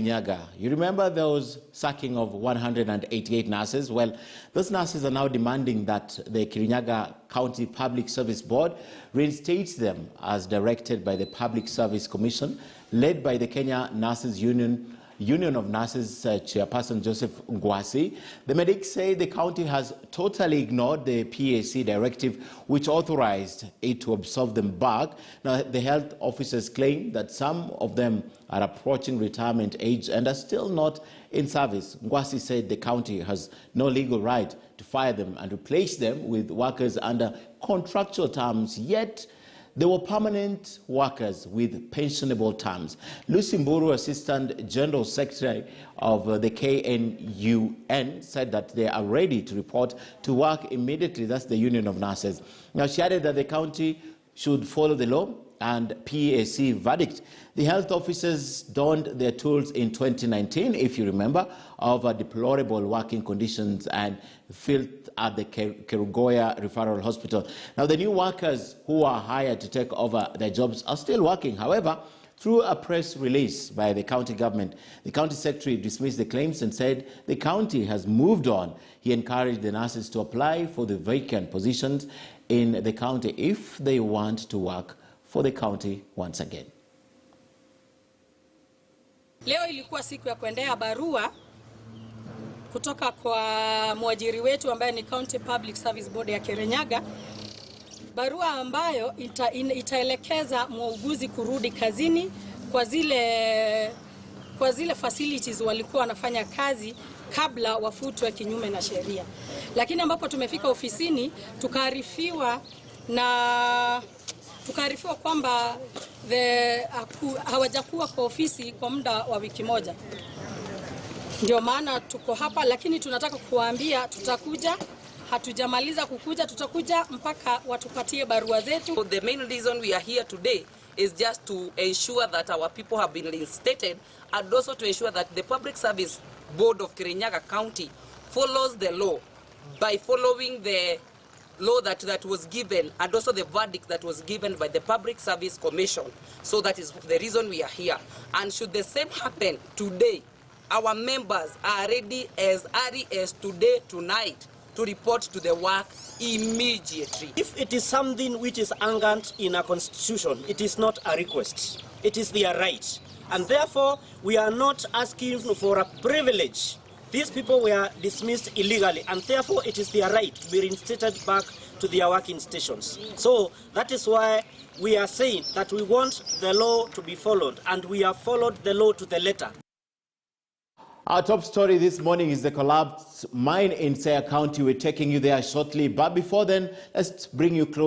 Kirinyaga. You remember those sacking of 188 nurses? Well, those nurses are now demanding that the Kirinyaga County Public Service Board reinstates them as directed by the Public Service Commission, led by the Kenya Nurses Union of Nurses Chairperson Joseph Ngwasi. The medics say the county has totally ignored the PAC directive which authorized it to absorb them back. Now, the health officers claim that some of them are approaching retirement age and are still not in service. Ngwasi said the county has no legal right to fire them and replace them with workers under contractual terms, yet they were permanent workers with pensionable terms. Lucy Mburu, Assistant General Secretary of the KNUN, said that they are ready to report to work immediately. That's the Union of Nurses. Now, she added that the county should follow the law and PAC verdict. The health officers donned their tools in 2019, if you remember, of deplorable working conditions and filth at the Kerugoya Referral Hospital. Now, the new workers who are hired to take over their jobs are still working. However, through a press release by the county government, the county secretary dismissed the claims and said the county has moved on. He encouraged the nurses to apply for the vacant positions in the county if they want to work for the county once again. Leo ilikuwa siku ya kuendea barua kutoka kwa mwajiri wetu ambaye ni County Public Service Board ya Kirinyaga, barua ambayo itaelekeza muuguzi kurudi kazini kwa zile facilities walikuwa wanafanya kazi kabla wafutwe kinyume na sheria. Lakini ambapo tumefika ofisini tukaarifiwa kwamba hawajakuwa kwa ofisi kwa muda wa wiki moja. Ndio maana tuko hapa, lakini tunataka kuwaambia tutakuja, hatujamaliza kukuja, tutakuja mpaka watupatie barua zetu. So the main reason we are here today is just to ensure that our people have been reinstated and also to ensure that the Public Service Board of Kirinyaga County follows the law by following the law that was given and also the verdict that was given by the Public Service Commission. So that is the reason we are here. And should the same happen today, our members are ready as early as today, tonight, to report to the work immediately. If it is something which is anchored in a constitution, it is not a request. It is their right. And therefore, we are not asking for a privilege. These people were dismissed illegally, and therefore it is their right to be reinstated back to their working stations. So that is why we are saying that we want the law to be followed, and we have followed the law to the letter. Our top story this morning is the collapsed mine in Siaya County. We're taking you there shortly, but before then, let's bring you close